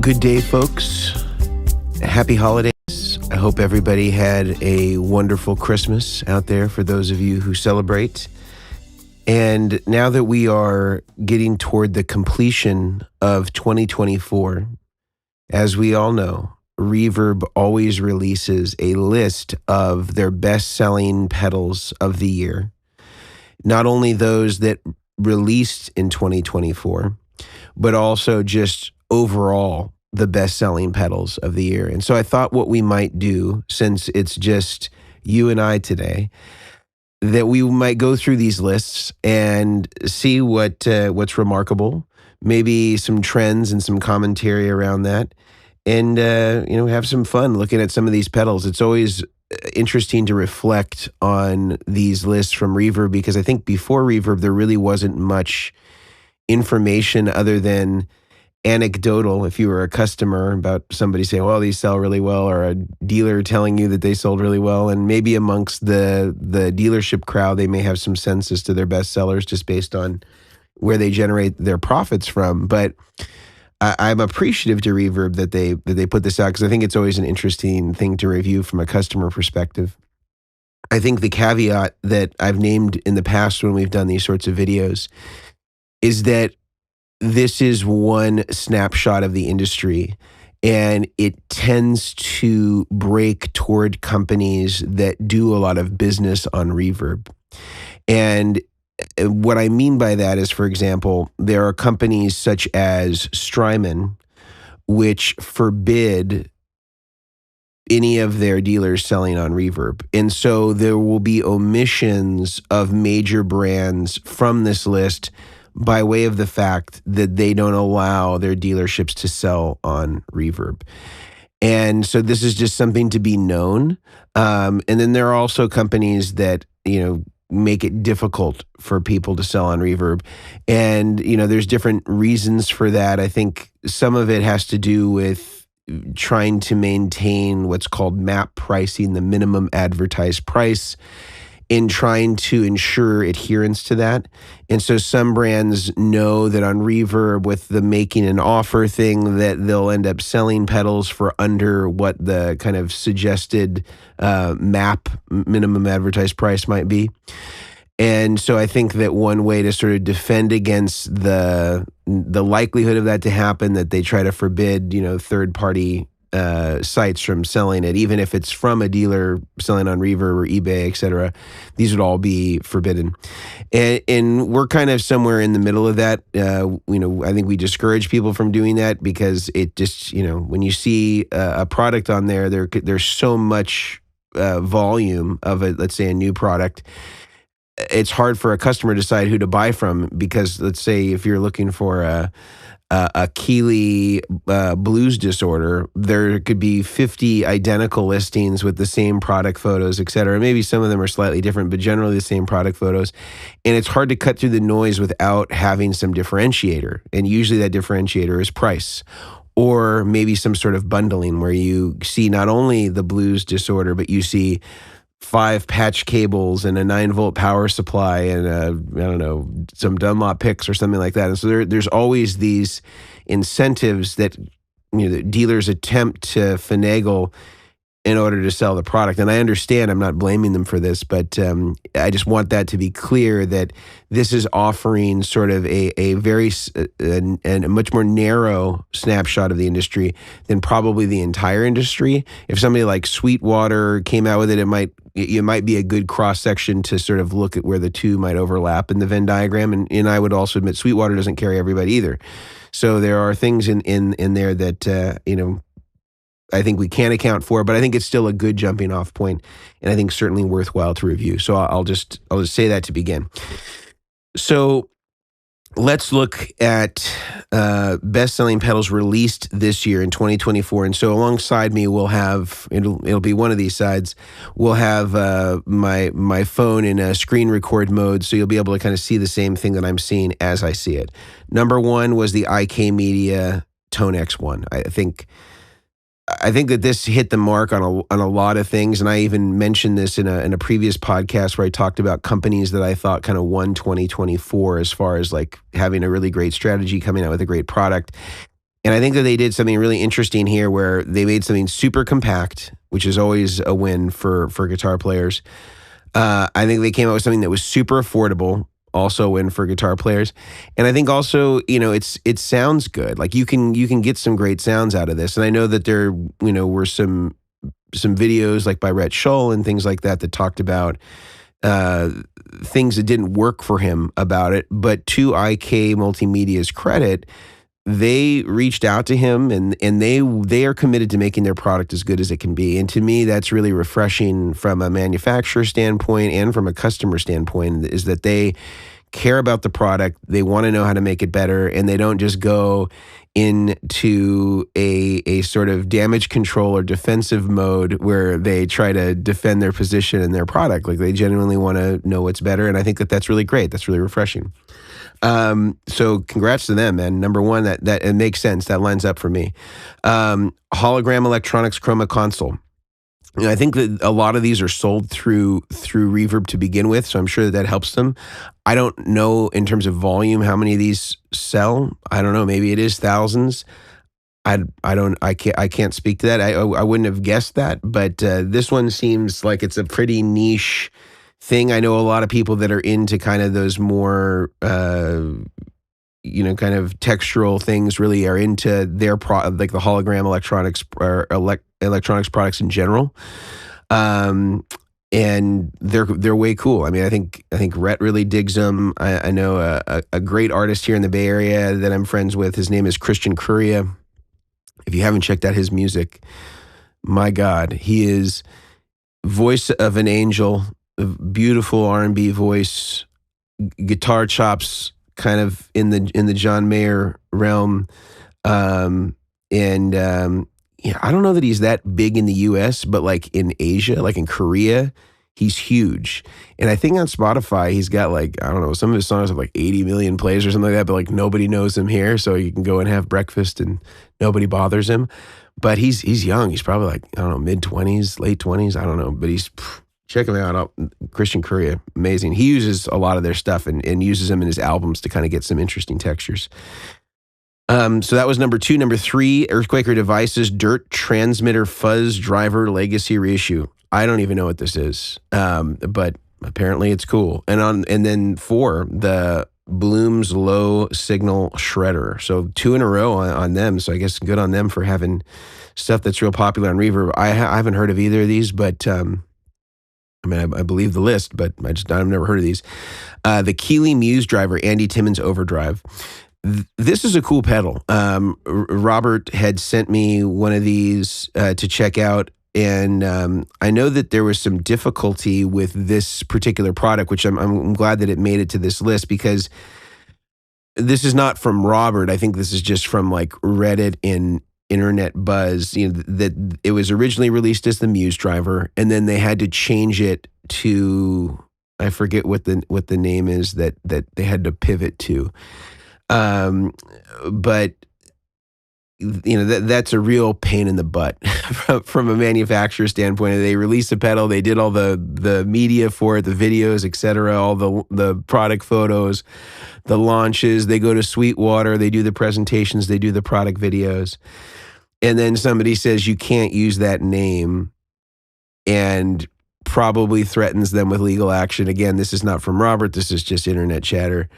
Good day, folks. Happy holidays. I hope everybody had a wonderful Christmas out there for those of you who celebrate. And now that we are getting toward the completion of 2024, as we all know, Reverb always releases a list of their best-selling pedals of the year. Not only those that released in 2024, but also just overall the best-selling pedals of the year. And so I thought what we might do, since it's just you and I today, that we might go through these lists and see what's remarkable, maybe some trends and some commentary around that, and have some fun looking at some of these pedals. It's always interesting to reflect on these lists from Reverb, because I think before Reverb there really wasn't much information other than anecdotal. If you were a customer, about somebody saying, well, these sell really well, or a dealer telling you that they sold really well, and maybe amongst the dealership crowd they may have some sense as to their best sellers just based on where they generate their profits from. But I'm appreciative to Reverb that they put this out, because I think it's always an interesting thing to review from a customer perspective. I think the caveat that I've named in the past when we've done these sorts of videos is that this is one snapshot of the industry, and it tends to break toward companies that do a lot of business on Reverb. And what I mean by that is, for example, there are companies such as Strymon, which forbid any of their dealers selling on Reverb. And so there will be omissions of major brands from this list by way of the fact that they don't allow their dealerships to sell on Reverb. And so this is just something to be known. And then there are also companies that, make it difficult for people to sell on Reverb. And, there's different reasons for that. I think some of it has to do with trying to maintain what's called MAP pricing, the minimum advertised price, in trying to ensure adherence to that. And so some brands know that on Reverb, with the making an offer thing, that they'll end up selling pedals for under what the kind of suggested MAP, minimum advertised price, might be. And so I think that one way to sort of defend against the likelihood of that to happen, that they try to forbid, third-party sites from selling it, even if it's from a dealer selling on Reverb or eBay, etc. These would all be forbidden. And we're kind of somewhere in the middle of that. I think we discourage people from doing that, because it just, when you see a product on there's so much volume of it, let's say a new product, it's hard for a customer to decide who to buy from, because let's say if you're looking for a Keeley blues disorder, there could be 50 identical listings with the same product photos, et cetera. Maybe some of them are slightly different, but generally the same product photos. And it's hard to cut through the noise without having some differentiator. And usually that differentiator is price, or maybe some sort of bundling where you see not only the blues disorder, but you see 5 patch cables and a 9-volt power supply and some Dunlop picks or something like that. And so there's always these incentives that dealers attempt to finagle in order to sell the product. And I understand, I'm not blaming them for this, but I just want that to be clear, that this is offering sort of a very and a much more narrow snapshot of the industry than probably the entire industry. If somebody like Sweetwater came out with it, it might be a good cross-section to sort of look at where the two might overlap in the Venn diagram. And I would also admit Sweetwater doesn't carry everybody either. So there are things in there that, I think we can account for, but I think it's still a good jumping off point, and I think certainly worthwhile to review. So I'll just say that to begin. So let's look at best-selling pedals released this year in 2024. And so alongside me, we'll have, it'll be one of these sides, we'll have my phone in a screen record mode, so you'll be able to kind of see the same thing that I'm seeing as I see it. Number one was the IK Media ToneX One. I think that this hit the mark on a lot of things, and I even mentioned this in a previous podcast where I talked about companies that I thought kind of won 2024 as far as like having a really great strategy, coming out with a great product. And I think that they did something really interesting here where they made something super compact, which is always a win for guitar players. I think they came out with something that was super affordable, also a win for guitar players. And I think also, it sounds good. Like you can get some great sounds out of this. And I know that there, were some videos like by Rhett Shull and things like that that talked about things that didn't work for him about it. But to IK Multimedia's credit, they reached out to him and they are committed to making their product as good as it can be. And to me, that's really refreshing from a manufacturer standpoint and from a customer standpoint, is that they care about the product. They want to know how to make it better, and they don't just go into a sort of damage control or defensive mode where they try to defend their position and their product. Like, they genuinely want to know what's better. And I think that that's really great. That's really refreshing. So congrats to them, man. Number one, that it makes sense. That lines up for me. Hologram Electronics Chroma console. I think that a lot of these are sold through Reverb to begin with, so I'm sure that helps them. I don't know in terms of volume how many of these sell. I don't know. Maybe it is thousands. I can't speak to that. I wouldn't have guessed that, but this one seems like it's a pretty niche thing. I know a lot of people that are into kind of those more, kind of textural things, really are into their like the hologram electronics or electronics products in general. And they're way cool. I mean, I think Rhett really digs them. I know a great artist here in the Bay Area that I'm friends with. His name is Christian Curia. If you haven't checked out his music, my God, he is voice of an angel. Beautiful R&B voice, guitar chops, kind of in the John Mayer realm, yeah, I don't know that he's that big in the U.S., but like in Asia, like in Korea, he's huge. And I think on Spotify, he's got like, I don't know, some of his songs have like 80 million plays or something like that, but like nobody knows him here, so you can go and have breakfast and nobody bothers him. But he's young. He's probably like, I don't know, mid-20s, late 20s, I don't know, but he's... Check him out. Christian Curia, amazing. He uses a lot of their stuff and uses them in his albums to kind of get some interesting textures. So that was number 2. Number 3, Earthquaker Devices Dirt Transmitter Fuzz Driver Legacy Reissue. I don't even know what this is, but apparently it's cool. And then 4, the Blumes Low Signal Shredder. So 2 in a row on them. So I guess good on them for having stuff that's real popular on Reverb. I haven't heard of either of these, but I mean, I believe the list, but I've never heard of these. The Keeley Muse driver, Andy Timmons Overdrive. This is a cool pedal. Robert had sent me one of these to check out, and I know that there was some difficulty with this particular product, which I'm glad that it made it to this list, because this is not from Robert. I think this is just from like Reddit and internet buzz, that it was originally released as the Muse driver, and then they had to change it to, I forget what the name is that they had to pivot to. But that's a real pain in the butt from a manufacturer standpoint. They released a pedal, they did all the media for it, the videos, etc., all the product photos, the launches. They go to Sweetwater, they do the presentations, they do the product videos. And then somebody says you can't use that name and probably threatens them with legal action. Again, this is not from Robert. This is just internet chatter.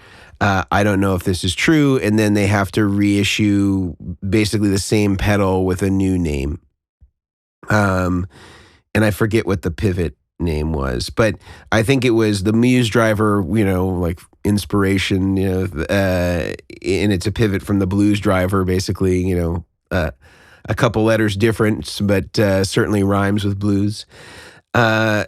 I don't know if this is true. And then they have to reissue basically the same pedal with a new name. And I forget what the pivot name was, but I think it was the Muse driver, like inspiration, and it's a pivot from the blues driver, basically, a couple letters different, but certainly rhymes with blues. And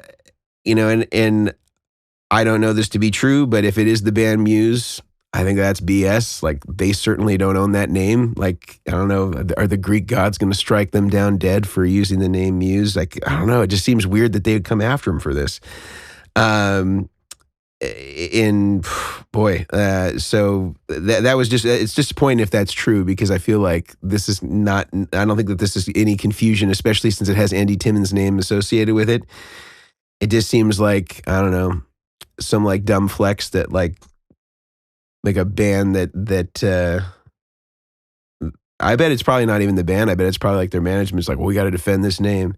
I don't know this to be true, but if it is the band Muse, I think that's BS. Like, they certainly don't own that name. Like, I don't know, are the Greek gods going to strike them down dead for using the name Muse? Like, I don't know. It just seems weird that they would come after him for this. So that was just, it's disappointing if that's true, because I feel like this is not, I don't think that this is any confusion, especially since it has Andy Timmons' name associated with it. It just seems like, I don't know, some like dumb flex that like a band that I bet it's probably not even the band. I bet it's probably like their management's like, well, we got to defend this name.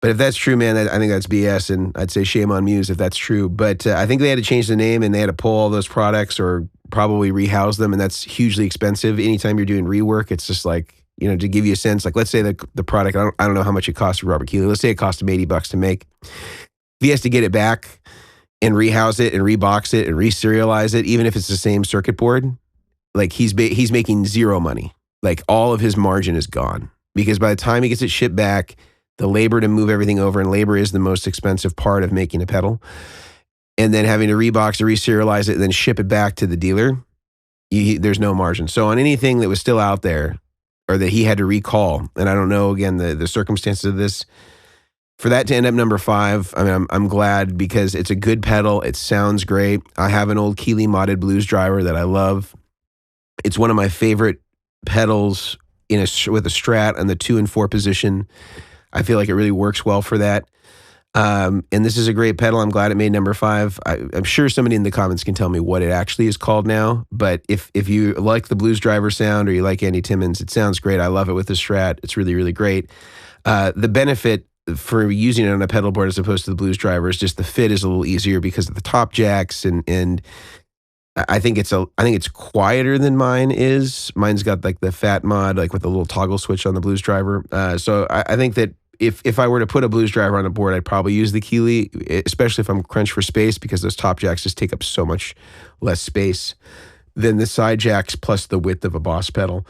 But if that's true, man, I think that's BS, and I'd say shame on Muse if that's true. But I think they had to change the name, and they had to pull all those products or probably rehouse them, and that's hugely expensive. Anytime you're doing rework, it's just like, you know, to give you a sense, like let's say the product, I don't know how much it cost for Robert Keeley. Let's say it cost him $80 to make. If he has to get it back and rehouse it and rebox it and reserialize it, even if it's the same circuit board, like he's making zero money. Like all of his margin is gone, because by the time he gets it shipped back, the labor to move everything over, and labor is the most expensive part of making a pedal, and then having to rebox it, reserialize it, and then ship it back to the dealer, there's no margin. So on anything that was still out there or that he had to recall, and I don't know, again, the circumstances of this, for that to end up number 5, I mean, I'm glad, because it's a good pedal. It sounds great. I have an old Keeley modded blues driver that I love. It's one of my favorite pedals with a Strat in the 2 and 4 position. I feel like it really works well for that. And this is a great pedal. I'm glad it made number 5. I'm sure somebody in the comments can tell me what it actually is called now. But if you like the blues driver sound, or you like Andy Timmons, it sounds great. I love it with the Strat. It's really, really great. The benefit for using it on a pedal board as opposed to the blues driver is just the fit is a little easier because of the top jacks, and I think it's quieter than mine is. Mine's got like the fat mod, like with the little toggle switch on the blues driver. So I think that if I were to put a blues driver on a board, I'd probably use the Keeley, especially if I'm crunched for space, because those top jacks just take up so much less space than the side jacks plus the width of a Boss pedal.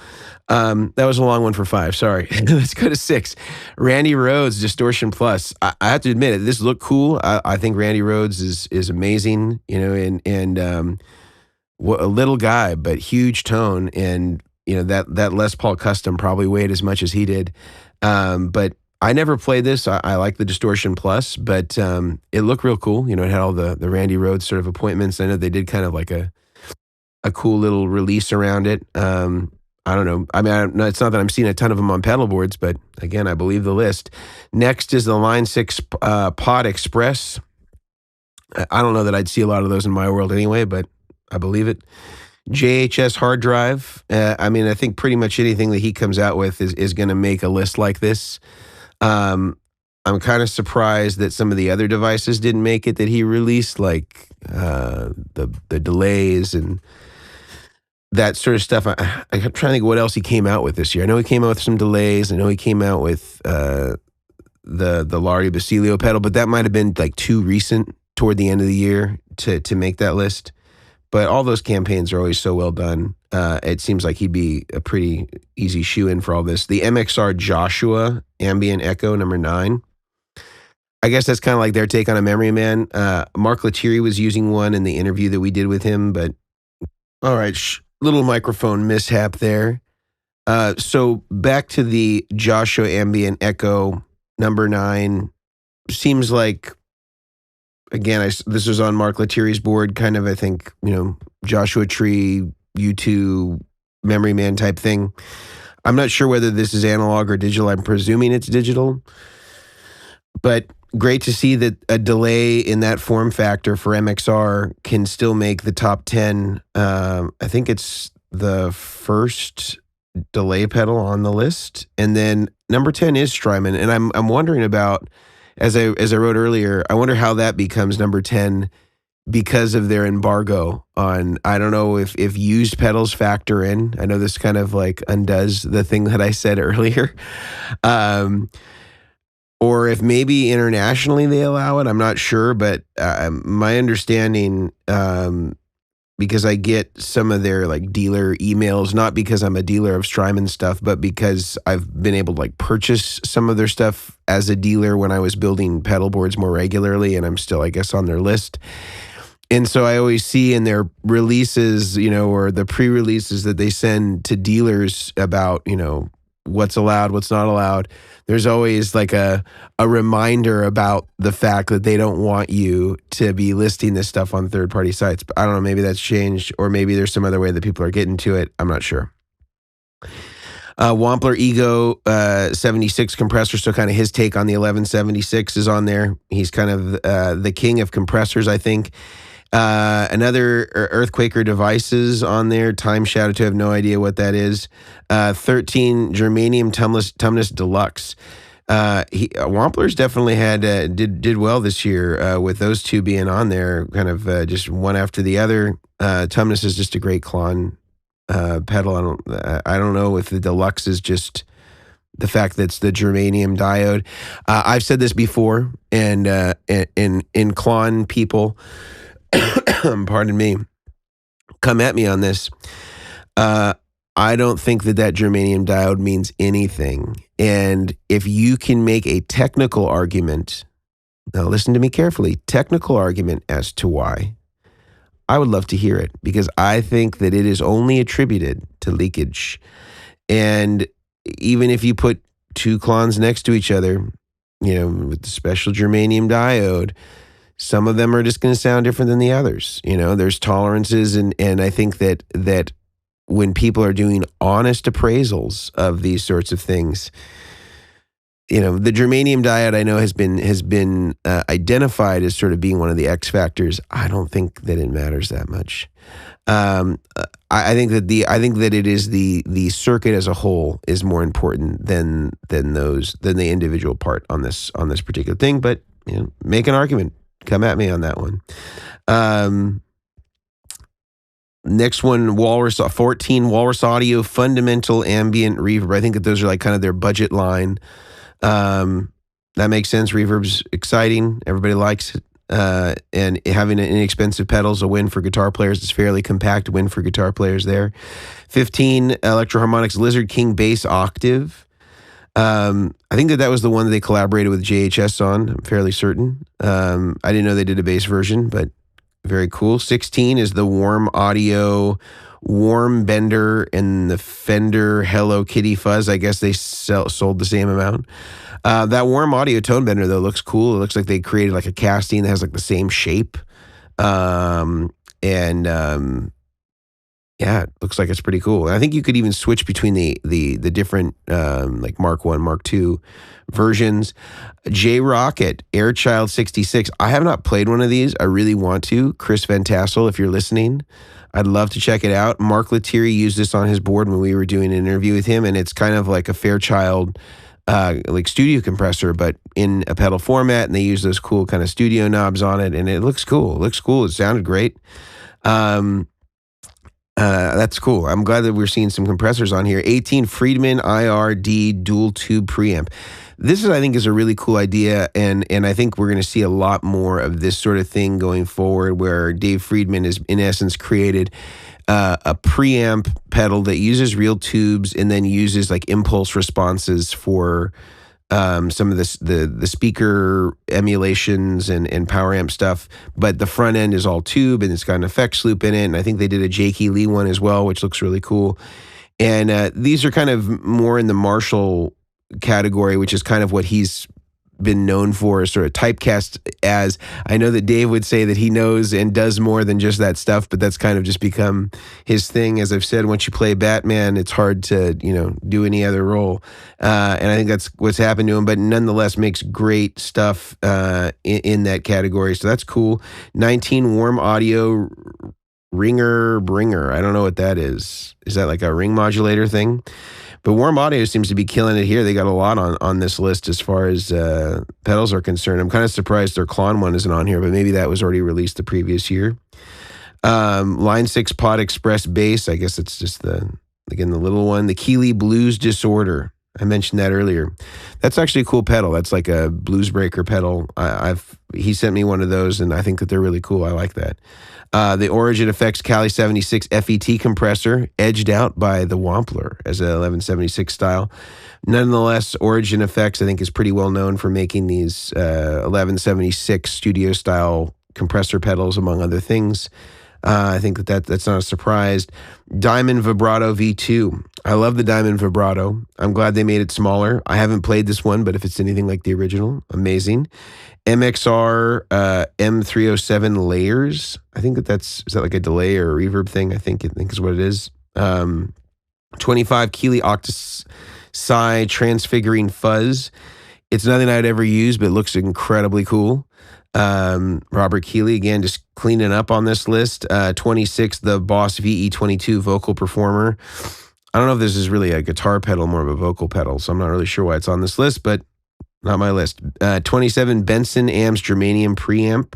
That was a long one for 5. Sorry. Let's go to 6. Randy Rhoades, Distortion Plus. I have to admit it. This looked cool. I think Randy Rhoades is amazing. You know, and a little guy but huge tone, and you know that Les Paul Custom probably weighed as much as he did. But I never played this. I like the Distortion Plus, but it looked real cool. You know, it had all the Randy Rhoades sort of appointments. I know they did kind of like a cool little release around it. I don't know. I mean, it's not that I'm seeing a ton of them on pedal boards, but again, I believe the list. Next is the Line 6 Pod Express. I don't know that I'd see a lot of those in my world anyway, but I believe it. JHS Hard Drive. I mean, I think pretty much anything that he comes out with is going to make a list like this. I'm kind of surprised that some of the other devices didn't make it that he released, like the delays and that sort of stuff. I'm trying to think what else he came out with this year. I know he came out with some delays. I know he came out with the Larry Basilio pedal, but that might have been like too recent toward the end of the year to make that list. But all those campaigns are always so well done. It seems like he'd be a pretty easy shoe-in for all this. The MXR Joshua Ambient Echo number 9. I guess that's kind of like their take on a Memory Man. Mark Lettieri was using one in the interview that we did with him, but all right, little microphone mishap there. So back to the Joshua Ambient Echo number 9. Seems like, again, this was on Mark Lettieri's board, kind of, I think, you know, Joshua Tree, U2, Memory Man type thing. I'm not sure whether this is analog or digital. I'm presuming it's digital. But great to see that a delay in that form factor for MXR can still make the top 10. I think it's the first delay pedal on the list. And then number 10 is Strymon. And I'm wondering about, as I wrote earlier, I wonder how that becomes number 10 because of their embargo on, I don't know if used pedals factor in. I know this kind of like undoes the thing that I said earlier. Or if maybe internationally they allow it, I'm not sure. But my understanding, because I get some of their like dealer emails, not because I'm a dealer of Strymon stuff, but because I've been able to like purchase some of their stuff as a dealer when I was building pedal boards more regularly, and I'm still, I guess, on their list. And so I always see in their releases, you know, or the pre-releases that they send to dealers about, you know, what's allowed, what's not allowed. There's always like a reminder about the fact that they don't want you to be listing this stuff on third-party sites. But I don't know, maybe that's changed, or maybe there's some other way that people are getting to it. I'm not sure. Wampler Ego 76 compressor, so kind of his take on the 1176 is on there. He's kind of the king of compressors, I think. Another Earthquaker Devices on there. Time Shadow 2, I have no idea what that is. 13 Germanium Tumnus Deluxe. Wampler's definitely did well this year with those two being on there, kind of just one after the other. Tumnus is just a great Klon pedal. I don't know if the Deluxe is just the fact that it's the germanium diode. I've said this before, and in Klon people, pardon me, come at me on this. I don't think that germanium diode means anything. And if you can make a technical argument, now listen to me carefully, technical argument as to why, I would love to hear it, because I think that it is only attributed to leakage. And even if you put two Klons next to each other, with the special germanium diode, some of them are just going to sound different than the others. There's tolerances, and I think that when people are doing honest appraisals of these sorts of things, the germanium diode I know has been identified as sort of being one of the X factors. I don't think that it matters that much. I think that it is the circuit as a whole is more important than the individual part on this particular thing. But make an argument. Come at me on that one. Next one, 14 Walrus Audio Fundamental Ambient Reverb. I think that those are like kind of their budget line. That makes sense. Reverb's exciting. Everybody likes it. And having an inexpensive pedal is a win for guitar players. It's fairly compact win for guitar players there. 15 Electro-Harmonix Lizard King Bass Octave. I think that was the one that they collaborated with JHS on. I'm fairly certain. I didn't know they did a bass version, but very cool. 16 is the Warm Audio Warm Bender and the Fender Hello Kitty Fuzz. I guess they sold the same amount. That Warm Audio Tone Bender, though, looks cool. It looks like they created like a casting that has like the same shape. Yeah, it looks like it's pretty cool. I think you could even switch between the different like Mark 1, Mark 2 versions. J-Rocket Airchild 66. I have not played one of these. I really want to. Chris Van Tassel, if you're listening, I'd love to check it out. Mark Lettieri used this on his board when we were doing an interview with him, and it's kind of like a Fairchild like studio compressor, but in a pedal format, and they use those cool kind of studio knobs on it, and it looks cool. It sounded great. That's cool. I'm glad that we're seeing some compressors on here. 18 Friedman IRD dual tube preamp. This I think is a really cool idea, and I think we're going to see a lot more of this sort of thing going forward, where Dave Friedman has in essence created a preamp pedal that uses real tubes and then uses like impulse responses for some of the speaker emulations and power amp stuff, but the front end is all tube and it's got an effects loop in it. And I think they did a Keeley one as well, which looks really cool. And these are kind of more in the Marshall category, which is kind of what he's been known for, sort of typecast as. I know that Dave would say that he knows and does more than just that stuff, but that's kind of just become his thing. As I've said, once you play Batman, it's hard to, do any other role. And I think that's what's happened to him, but nonetheless makes great stuff in that category. So that's cool. 19 Warm Audio Ringer Bringer. I don't know what that is. Is that like a ring modulator thing? But Warm Audio seems to be killing it here. They got a lot on this list as far as pedals are concerned. I'm kind of surprised their Klon one isn't on here, but maybe that was already released the previous year. Line 6 Pod Express Bass. I guess it's just the little one. The Keeley Blues Disorder. I mentioned that earlier. That's actually a cool pedal. That's like a blues breaker pedal. He sent me one of those, and I think that they're really cool. I like that. The Origin Effects Cali 76 FET compressor, edged out by the Wampler as a 1176 style. Nonetheless, Origin Effects, I think, is pretty well known for making these 1176 studio style compressor pedals, among other things. I think that's not a surprise. Diamond Vibrato V2. I love the Diamond Vibrato. I'm glad they made it smaller. I haven't played this one, but if it's anything like the original, amazing. MXR M307 Layers. I think is that like a delay or a reverb thing? I think is what it is. 25 Keeley Octasci Transfiguring Fuzz. It's nothing I'd ever use, but it looks incredibly cool. Robert Keeley, again, just cleaning up on this list. 26, the Boss VE22 vocal performer. I don't know if this is really a guitar pedal, more of a vocal pedal, so I'm not really sure why it's on this list, but not my list. 27, Benson Amps Germanium preamp.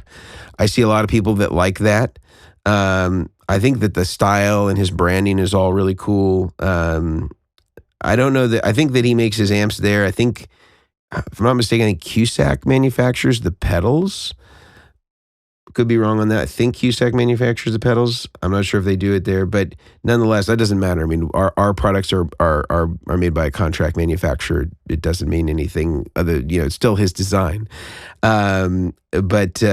I see a lot of people that like that. I think that the style and his branding is all really cool. I don't know that. I think that he makes his amps there. I think, if I'm not mistaken, I think Cusack manufactures the pedals. Could be wrong on that. I think Cusack manufactures the pedals. I'm not sure if they do it there, but nonetheless, that doesn't matter. I mean, our products are made by a contract manufacturer. It doesn't mean anything other. It's still his design. But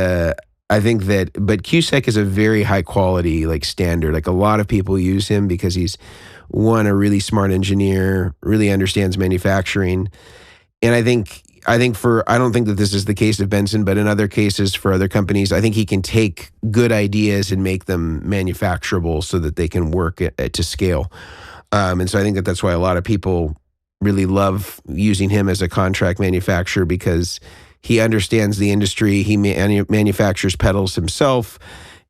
I think that, but Cusack is a very high quality, like, standard. Like, a lot of people use him because he's, one, a really smart engineer, really understands manufacturing. And I don't think that this is the case of Benson, but in other cases for other companies, I think he can take good ideas and make them manufacturable so that they can work to scale. And so I think that that's why a lot of people really love using him as a contract manufacturer, because he understands the industry. He manufactures pedals himself,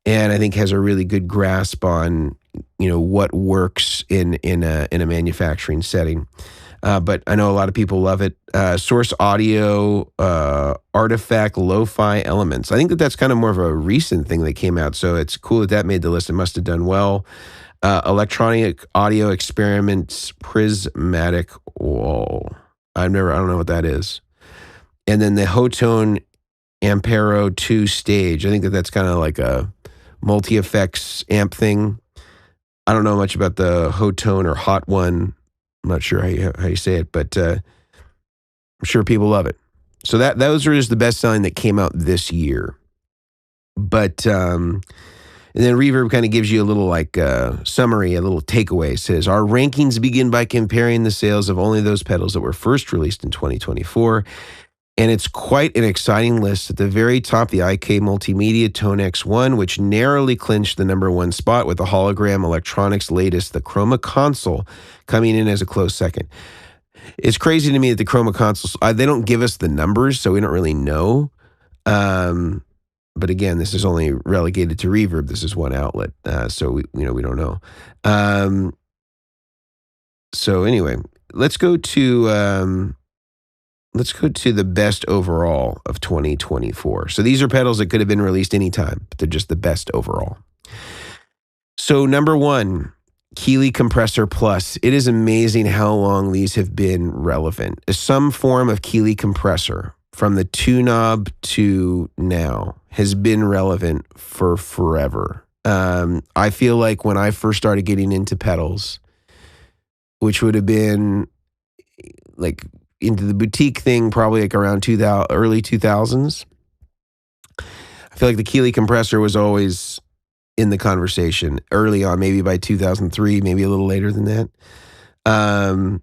and I think has a really good grasp on what works in a manufacturing setting. But I know a lot of people love it. Source Audio, Artifact, Lo-Fi Elements. I think that that's kind of more of a recent thing that came out, so it's cool that made the list. It must have done well. Electronic Audio Experiments, Prismatic Wall. I don't know what that is. And then the Hotone Ampero 2 stage. I think that that's kind of like a multi-effects amp thing. I don't know much about the Hotone or Hot One. I'm not sure how you say it, but I'm sure people love it. So those are just the best selling that came out this year. But and then Reverb kind of gives you a little summary, a little takeaway. It says, our rankings begin by comparing the sales of only those pedals that were first released in 2024. And it's quite an exciting list. At the very top, the IK Multimedia ToneX One, which narrowly clinched the #1 spot, with the Hologram Electronics' latest, the Chroma console, coming in as a close second. It's crazy to me that the Chroma consoles, they don't give us the numbers, so we don't really know. But again, this is only relegated to Reverb. This is one outlet, so we don't know. So anyway, let's go to the best overall of 2024. So these are pedals that could have been released anytime, but they're just the best overall. So #1, Keeley Compressor Plus. It is amazing how long these have been relevant. Some form of Keeley compressor, from the 2-knob to now, has been relevant for forever. I feel like when I first started getting into pedals, which would have been like into the boutique thing, probably like around early 2000s. I feel like the Keeley compressor was always in the conversation early on, maybe by 2003, maybe a little later than that.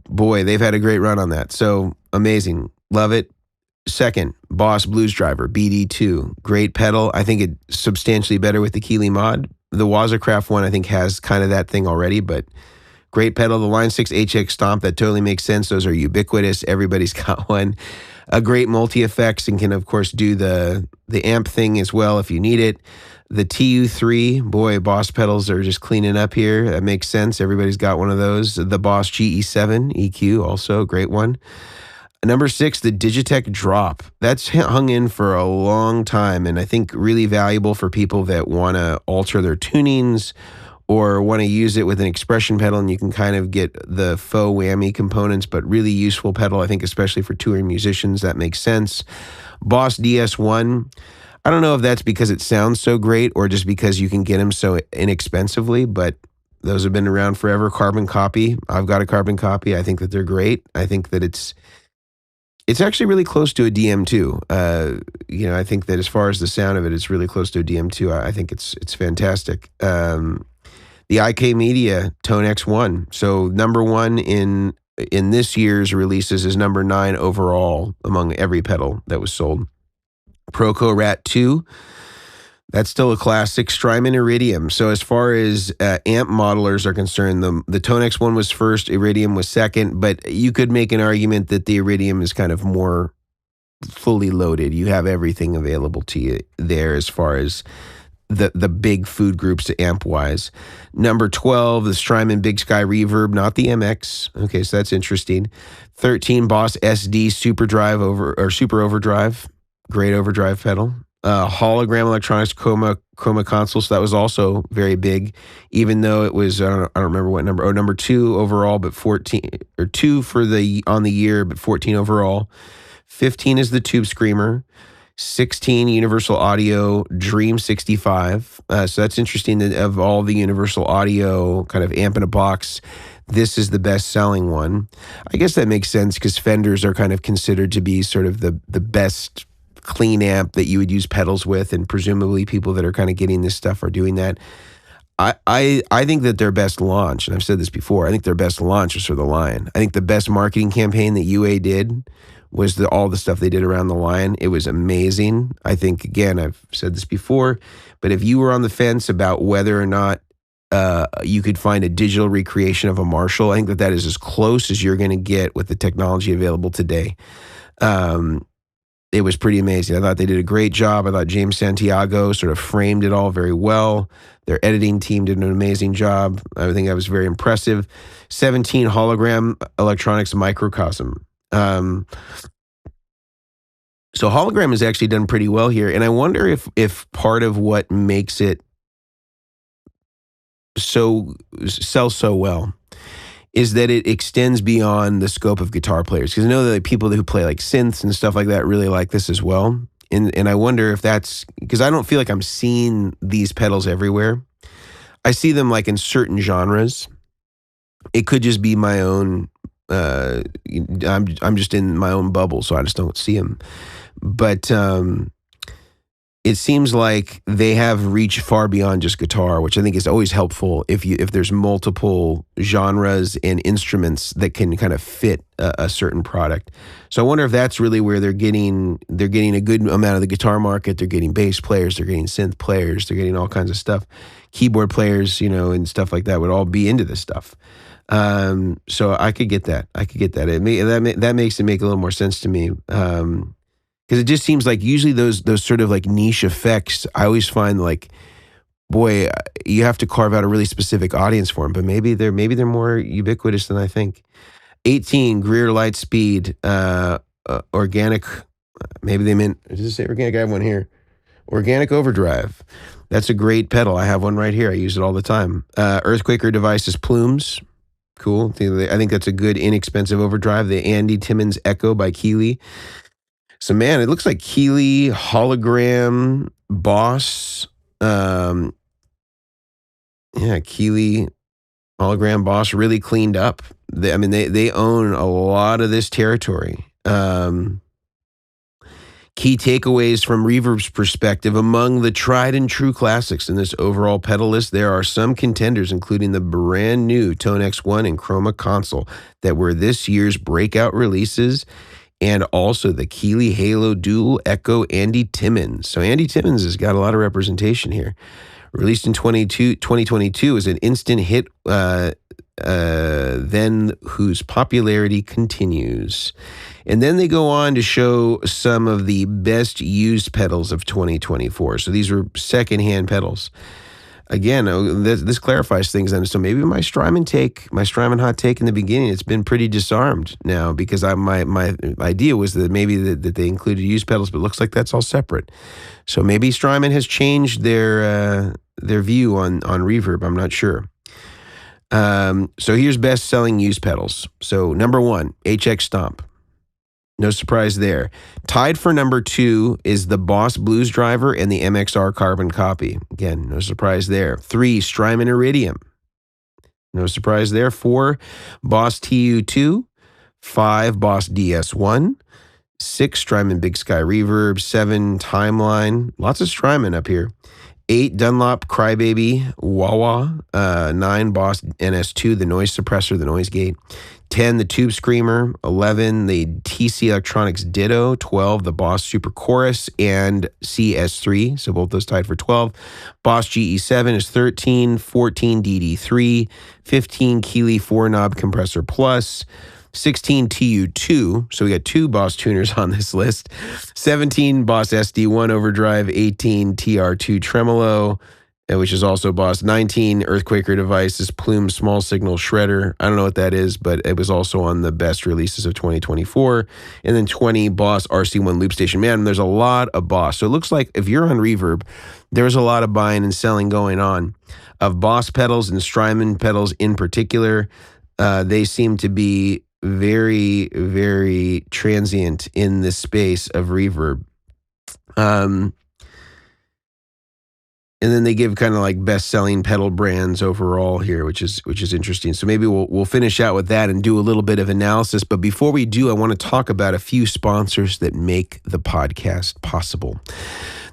Boy, they've had a great run on that. So amazing. Love it. Second, Boss Blues Driver, BD2. Great pedal. I think it's substantially better with the Keeley mod. The Wazacraft one, I think, has kind of that thing already, but great pedal. The Line 6 HX Stomp, that totally makes sense. Those are ubiquitous. Everybody's got one. A great multi-effects, and can, of course, do the amp thing as well if you need it. The TU3, boy, Boss pedals are just cleaning up here. That makes sense. Everybody's got one of those. The Boss GE7 EQ, also a great one. #6, the Digitech Drop. That's hung in for a long time, and I think really valuable for people that want to alter their tunings or want to use it with an expression pedal, and you can kind of get the faux whammy components, but really useful pedal, I think, especially for touring musicians. That makes sense. Boss DS1. I don't know if that's because it sounds so great or just because you can get them so inexpensively, but those have been around forever. Carbon Copy. I've got a Carbon Copy. I think that they're great. I think that it's actually really close to a DM2. I think that as far as the sound of it, it's really close to a DM2. I think it's fantastic. The IK Media ToneX One. So #1 in this year's releases is #9 overall among every pedal that was sold. Proco Rat 2. That's still a classic. Strymon Iridium. So as far as amp modelers are concerned, the ToneX One was first, Iridium was second, but you could make an argument that the Iridium is kind of more fully loaded. You have everything available to you there as far as the big food groups amp-wise. Number 12, the Strymon BigSky Reverb, not the MX. Okay, so that's interesting. 13, Boss SD Super Overdrive. Great overdrive pedal. Hologram Electronics Chroma console, so that was also very big, even though it was, I don't remember what number. Oh, number 2 overall, but 14, or 2 on the year, but 14 overall. 15 is the Tube Screamer. 16, Universal Audio Dream 65. So that's interesting that of all the Universal Audio kind of amp in a box, this is the best selling one. I guess that makes sense because Fenders are kind of considered to be sort of the best clean amp that you would use pedals with, and presumably people that are kind of getting this stuff are doing that. I think that their best launch, and I've said this before, I think their best launch was for the Lion. I think the best marketing campaign that UA did was all the stuff they did around the Lion. It was amazing. I think, again, I've said this before, but if you were on the fence about whether or not you could find a digital recreation of a Marshall, I think that is as close as you're going to get with the technology available today. It was pretty amazing. I thought they did a great job. I thought James Santiago sort of framed it all very well. Their editing team did an amazing job. I think that was very impressive. 17, Hologram Electronics Microcosm. So Hologram has actually done pretty well here, and I wonder if part of what makes it sell so well is that it extends beyond the scope of guitar players. Because I know that people who play like synths and stuff like that really like this as well. And I wonder if that's because I don't feel like I'm seeing these pedals everywhere. I see them like in certain genres. It could just be my own. I'm just in my own bubble, so I just don't see them. But it seems like they have reached far beyond just guitar, which I think is always helpful if there's multiple genres and instruments that can kind of fit a certain product. So I wonder if that's really where they're getting a good amount of the guitar market. They're getting bass players, they're getting synth players, they're getting all kinds of stuff. Keyboard players, and stuff like that would all be into this stuff. So I could get that. That makes it make a little more sense to me. Because it just seems like usually those sort of like niche effects, I always find like, boy, you have to carve out a really specific audience for them. But maybe they're more ubiquitous than I think. 18, Greer Lightspeed, Organic. Maybe they meant, does it say Organic? I have one here. Organic Overdrive. That's a great pedal. I have one right here. I use it all the time. Earthquaker Devices Plumes. Cool. I think that's a good inexpensive overdrive. The Andy Timmons Echo by Keeley. So, man, it looks like Keeley, Hologram, Boss. Keeley, Hologram, Boss really cleaned up. They own a lot of this territory. Key takeaways from Reverb's perspective: among the tried and true classics in this overall pedal list, there are some contenders, including the brand new ToneX One and Chroma console that were this year's breakout releases, and also the Keeley Halo Dual Echo Andy Timmons. So Andy Timmons has got a lot of representation here. Released in 2022 as an instant hit, then whose popularity continues. And then they go on to show some of the best used pedals of 2024. So these were secondhand pedals. Again, this clarifies things then. So maybe my Strymon hot take in the beginning, it's been pretty disarmed now, because my idea was that maybe that they included used pedals, but it looks like that's all separate. So maybe Strymon has changed their view on Reverb. I'm not sure. So here's best selling used pedals. So number 1, HX Stomp. No surprise there. Tied for number 2 is the Boss Blues Driver and the MXR Carbon Copy. Again, no surprise there. 3, Strymon Iridium. No surprise there. 4, Boss TU2. 5, Boss DS1. 6, Strymon BigSky Reverb. 7, Timeline. Lots of Strymon up here. 8, Dunlop Crybaby Wah-Wah. 9, Boss NS2, the noise suppressor, the noise gate. 10, the Tube Screamer. 11, the TC Electronics Ditto. 12, the Boss Super Chorus and CS3. So both those tied for 12. Boss GE7 is 13. 14, DD3. 15, Keeley 4-knob Compressor Plus. 16 TU2, so we got 2 Boss tuners on this list, 17 Boss SD1 overdrive, 18 TR2 tremolo, which is also Boss, 19 Earthquaker devices, Plume small signal shredder. I don't know what that is, but it was also on the best releases of 2024. And then 20 Boss RC1 loop station. Man, there's a lot of Boss. So it looks like if you're on Reverb, there's a lot of buying and selling going on of Boss pedals and Strymon pedals in particular. They seem to be very, very transient in this space of Reverb. And then they give kind of like best-selling pedal brands overall here, which is interesting. So maybe we'll finish out with that and do a little bit of analysis. But before we do, I want to talk about a few sponsors that make the podcast possible.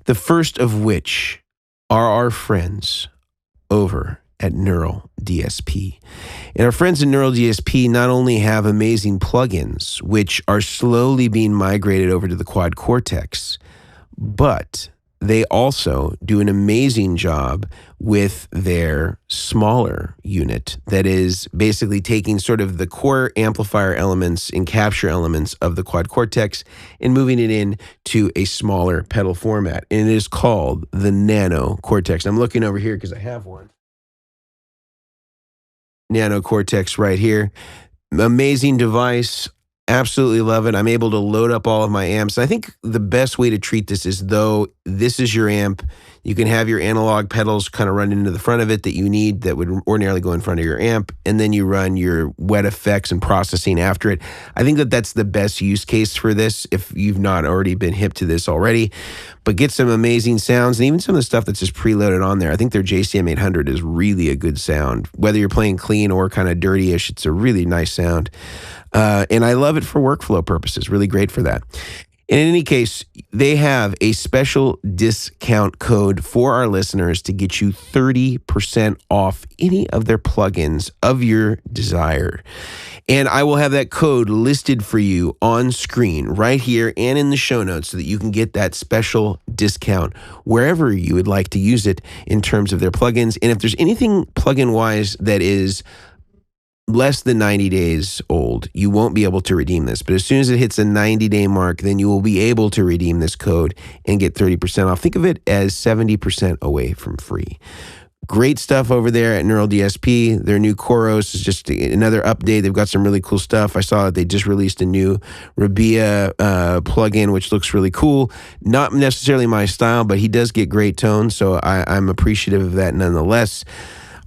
The first of which are our friends over at Neural DSP. And our friends at Neural DSP not only have amazing plugins, which are slowly being migrated over to the Quad Cortex, but they also do an amazing job with their smaller unit that is basically taking sort of the core amplifier elements and capture elements of the Quad Cortex and moving it into a smaller pedal format. And it is called the Nano Cortex. I'm looking over here because I have one. Nano Cortex right here. Amazing device. Absolutely love it. I'm able to load up all of my amps. I think the best way to treat this is though this is your amp. You can have your analog pedals kind of run into the front of it that you need that would ordinarily go in front of your amp, and then you run your wet effects and processing after it. I think that that's the best use case for this if you've not already been hip to this already. But get some amazing sounds, and even some of the stuff that's just preloaded on there. I think their JCM 800 is really a good sound. Whether you're playing clean or kind of dirty-ish, it's a really nice sound. And I love it for workflow purposes. Really great for that. In any case, they have a special discount code for our listeners to get you 30% off any of their plugins of your desire. And I will have that code listed for you on screen right here and in the show notes so that you can get that special discount wherever you would like to use it in terms of their plugins. And if there's anything plugin-wise that is less than 90 days old, you won't be able to redeem this. But as soon as it hits a 90-day mark, then you will be able to redeem this code and get 30% off. Think of it as 70% away from free. Great stuff over there at Neural DSP. Their new Chorus is just another update. They've got some really cool stuff. I saw that they just released a new Rabia plugin, which looks really cool. Not necessarily my style, but he does get great tones, so I'm appreciative of that nonetheless.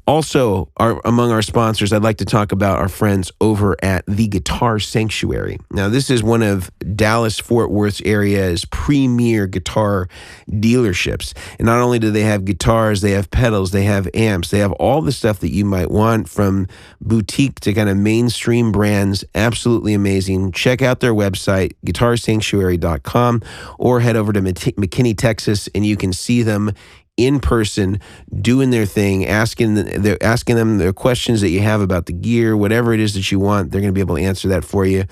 Also, among our sponsors, I'd like to talk about our friends over at the Guitar Sanctuary. Now, this is one of Dallas-Fort Worth area's premier guitar dealerships. And not only do they have guitars, they have pedals, they have amps, they have all the stuff that you might want from boutique to kind of mainstream brands. Absolutely amazing. Check out their website, guitarsanctuary.com, or head over to McKinney, Texas, and you can see them in person, doing their thing, asking them the questions that you have about the gear, whatever it is that you want. They're going to be able to answer that for you.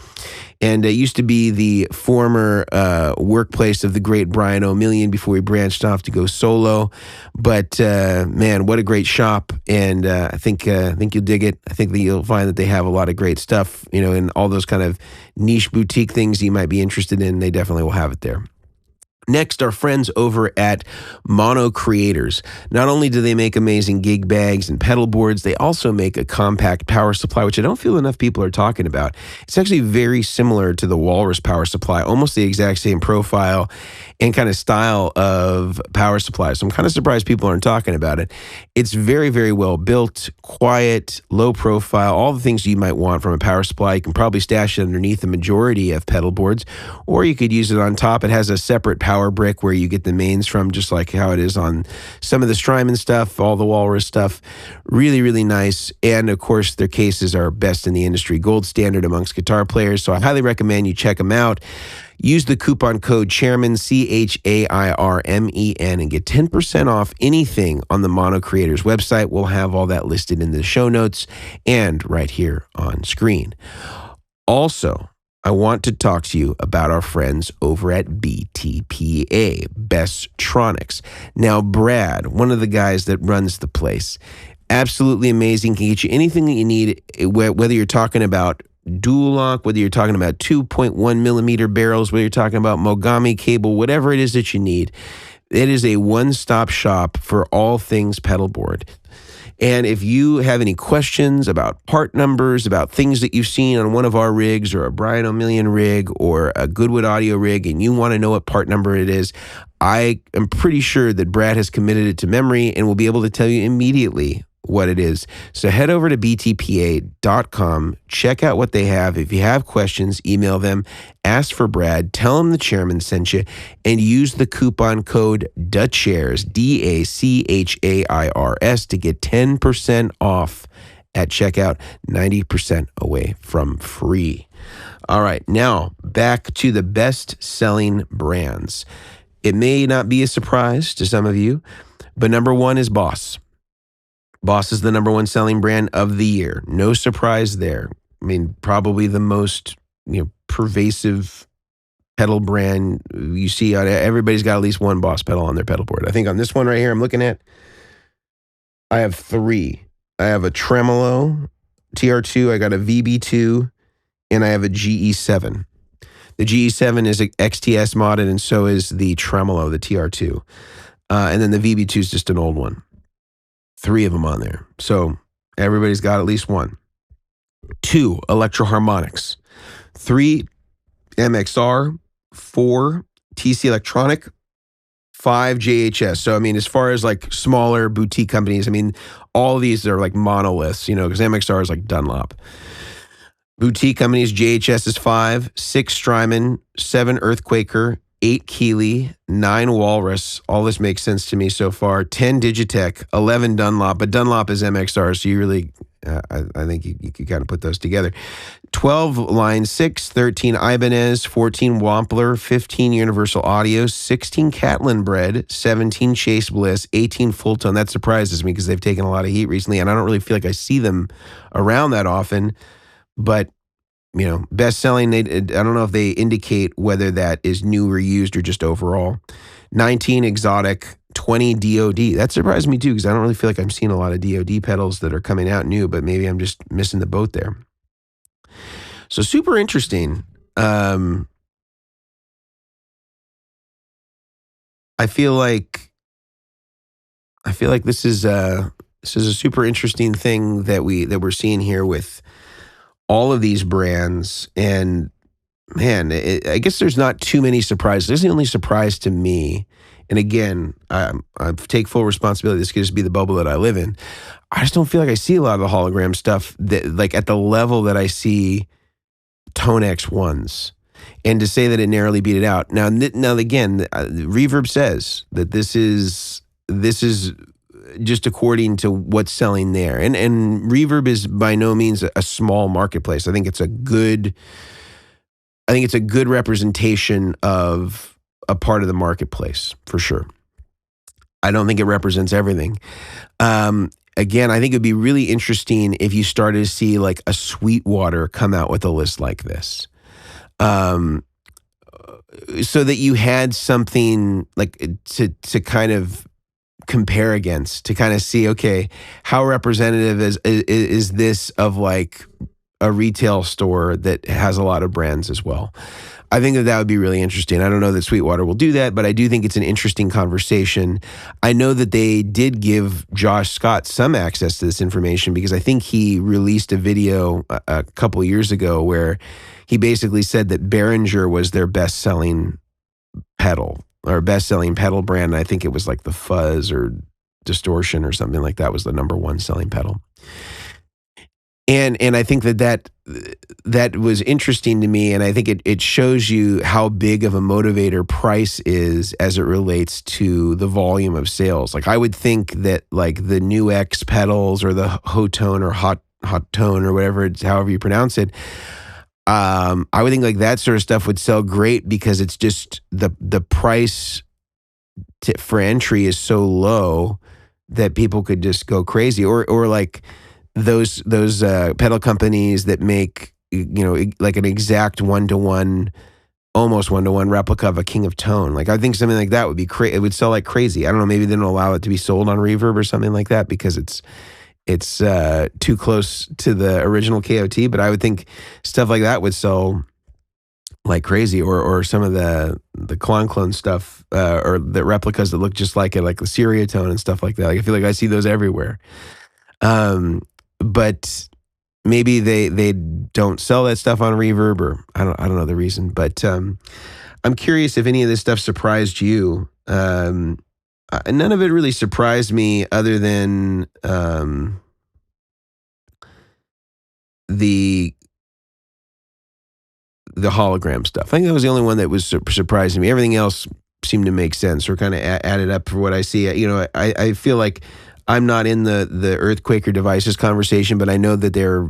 And it used to be the former workplace of the great Brian Omilion before he branched off to go solo. But man, what a great shop! And I think you'll dig it. I think that you'll find that they have a lot of great stuff, and all those kind of niche boutique things you might be interested in. They definitely will have it there. Next, our friends over at Mono Creators. Not only do they make amazing gig bags and pedal boards, they also make a compact power supply, which I don't feel enough people are talking about. It's actually very similar to the Walrus power supply, almost the exact same profile and kind of style of power supply. So I'm kind of surprised people aren't talking about it. It's very, very well built, quiet, low profile, all the things you might want from a power supply. You can probably stash it underneath the majority of pedal boards, or you could use it on top. It has a separate power brick where you get the mains from, just like how it is on some of the Strymon stuff, all the Walrus stuff. Really, really nice. And of course, their cases are best in the industry, gold standard amongst guitar players. So I highly recommend you check them out. Use the coupon code Chairmen, CHAIRMEN, and get 10% off anything on the Mono Creators website. We'll have all that listed in the show notes and right here on screen. Also, I want to talk to you about our friends over at BTPA, Besttronics. Now, Brad, one of the guys that runs the place, absolutely amazing, can get you anything that you need, whether you're talking about dual lock, whether you're talking about 2.1 millimeter barrels, whether you're talking about Mogami cable, whatever it is that you need, it is a one-stop shop for all things pedalboard. And if you have any questions about part numbers, about things that you've seen on one of our rigs or a Brian Omilion rig or a Goodwood audio rig, and you want to know what part number it is, I am pretty sure that Brad has committed it to memory and will be able to tell you immediately what it is. So head over to btpa.com, check out what they have. If you have questions, email them, ask for Brad, tell them the chairman sent you, and use the coupon code DACHAIRS, DACHAIRS, to get 10% off at checkout, 90% away from free. All right, now back to the best-selling brands. It may not be a surprise to some of you, but number one is Boss. Boss is the number one selling brand of the year. No surprise there. I mean, probably the most pervasive pedal brand you see. Everybody's got at least one Boss pedal on their pedal board. I think on this one right here I'm looking at, I have three. I have a Tremolo TR2, I got a VB2, and I have a GE7. The GE7 is XTS modded, and so is the Tremolo, the TR2. And then the VB2 is just an old one. Three of them on there. So everybody's got at least one. 2 Electro Harmonics. 3 MXR. 4 TC Electronic. 5 JHS. So, I mean, as far as like smaller boutique companies, I mean, all of these are like monoliths, because MXR is like Dunlop. Boutique companies, JHS is 5, 6 Strymon, 7 Earthquaker, 8 Keeley, 9 Walrus. All this makes sense to me so far. 10 Digitech, 11 Dunlop, but Dunlop is MXR, so you really, I think you could kind of put those together. 12 Line 6, 13 Ibanez, 14 Wampler, 15 Universal Audio, 16 Catlin Bread, 17 Chase Bliss, 18 Full Tone. That surprises me because they've taken a lot of heat recently, and I don't really feel like I see them around that often. But best selling, I don't know if they indicate whether that is new or used or just overall. 19 Exotic, 20 DOD. That surprised me too, because I don't really feel like I'm seeing a lot of DOD pedals that are coming out new, but maybe I'm just missing the boat there. So super interesting. I feel like this is a super interesting thing that we're seeing here with all of these brands. And man, I guess there's not too many surprises. There's the only surprise to me, and again, I take full responsibility. This could just be the bubble that I live in. I just don't feel like I see a lot of the hologram stuff that, like, at the level that I see ToneX Ones. And to say that it narrowly beat it out. Now again, Reverb says that this is just according to what's selling there. And Reverb is by no means a small marketplace. I think it's a good representation of a part of the marketplace, for sure. I don't think it represents everything. Again, I think it'd be really interesting if you started to see like a Sweetwater come out with a list like this. So that you had something like to kind of compare against, to kind of see, okay, how representative is this of like a retail store that has a lot of brands as well. I think that would be really interesting. I don't know that Sweetwater will do that, but I do think it's an interesting conversation. I know that they did give Josh Scott some access to this information, because I think he released a video a couple of years ago where he basically said that Behringer was their best-selling pedal, or best-selling pedal brand. I think it was like the Fuzz or Distortion or something like that was the number one selling pedal. And I think that was interesting to me, and I think it shows you how big of a motivator price is as it relates to the volume of sales. Like, I would think that like the new X pedals or the Hotone or hot tone or whatever it's, however you pronounce it, I would think like that sort of stuff would sell great, because it's just the price for entry is so low that people could just go crazy, or like those pedal companies that make, like an exact almost one-to-one replica of a King of Tone. Like, I think something like that would be it would sell like crazy. I don't know, maybe they don't allow it to be sold on Reverb or something like that, because it's too close to the original KOT, but I would think stuff like that would sell like crazy, or some of the clone stuff, or the replicas that look just like it, like the Seriatone and stuff like that. Like, I feel like I see those everywhere. But maybe they don't sell that stuff on Reverb, or I don't know the reason. But I'm curious if any of this stuff surprised you. None of it really surprised me, other than the hologram stuff. I think that was the only one that was surprising me. Everything else seemed to make sense, or kind of added up for what I see. You know, I feel like I'm not in the Earthquake or Devices conversation, but I know that they're,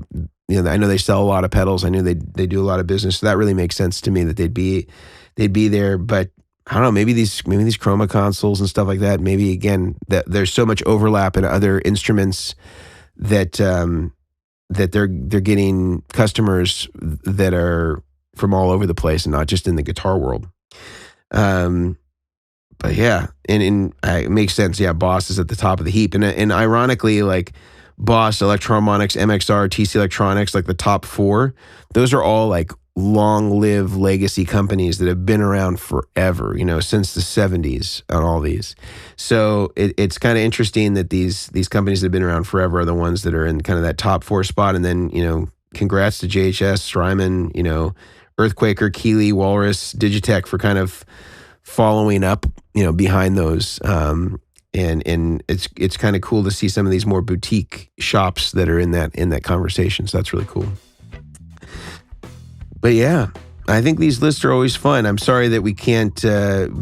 you know, I know they sell a lot of pedals. I know they do a lot of business. So that really makes sense to me that they'd be there. But I don't know, maybe these Chroma consoles and stuff like that, maybe again, that there's so much overlap in other instruments that that they're getting customers that are from all over the place and not just in the guitar world. But yeah, and it makes sense. Yeah, Boss is at the top of the heap, and ironically, like Boss, Electro-Harmonix, MXR, TC Electronics, like the top four, those are all like long-lived legacy companies that have been around forever, you know, since the 70s on all these. So it's kind of interesting that these companies that have been around forever are the ones that are in kind of that top four spot. And then, you know, congrats to JHS, Strymon, you know, Earthquaker, Keeley, Walrus, Digitech for kind of following up, you know, behind those. And it's kind of cool to see some of these more boutique shops that are in that conversation. So that's really cool. But yeah, I think these lists are always fun. I'm sorry that we can't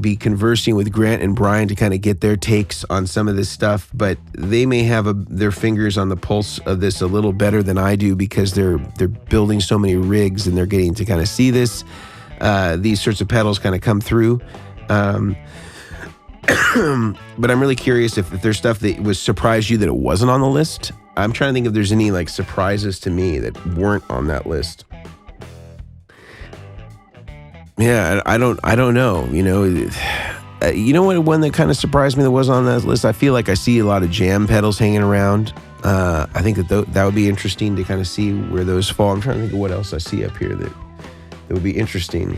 be conversing with Grant and Brian to kind of get their takes on some of this stuff, but they may have their fingers on the pulse of this a little better than I do, because they're building so many rigs and they're getting to kind of see these sorts of pedals kind of come through. But I'm really curious if there's stuff that was surprised you that it wasn't on the list. I'm trying to think if there's any like surprises to me that weren't on that list. Yeah, I don't know. You know what? One that kind of surprised me that was on that list. I feel like I see a lot of jam pedals hanging around. I think that would be interesting to kind of see where those fall. I'm trying to think of what else I see up here that would be interesting.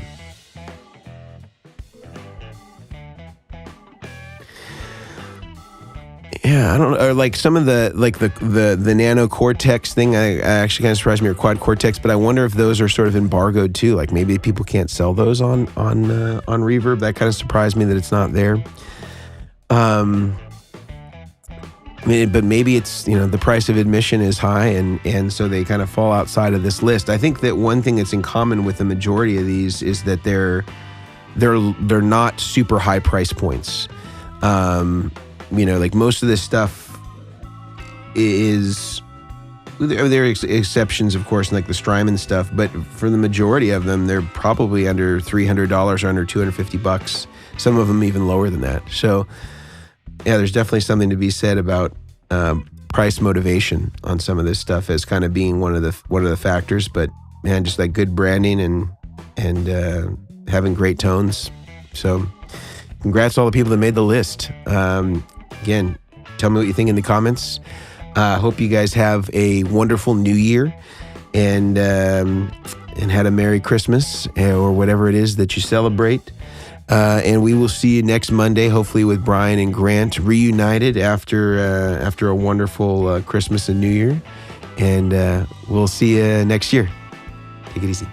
Yeah, I don't know. Or like some of the Nano Cortex thing, I actually kind of surprised me, or Quad Cortex, but I wonder if those are sort of embargoed too. Like maybe people can't sell those on Reverb. That kind of surprised me that it's not there. But maybe it's, you know, the price of admission is high, and so they kind of fall outside of this list. I think that one thing that's in common with the majority of these is that they're not super high price points. You know, like most of this stuff is, there are exceptions, of course, like the Strymon stuff, but for the majority of them, they're probably under $300 or under $250. Some of them even lower than that. So yeah, there's definitely something to be said about price motivation on some of this stuff as kind of being one of the factors. But man, just like good branding and having great tones. So congrats to all the people that made the list. Again, tell me what you think in the comments. Hope you guys have a wonderful New Year and had a Merry Christmas, or whatever it is that you celebrate. And we will see you next Monday, hopefully with Brian and Grant reunited after a wonderful Christmas and New Year. And we'll see you next year. Take it easy.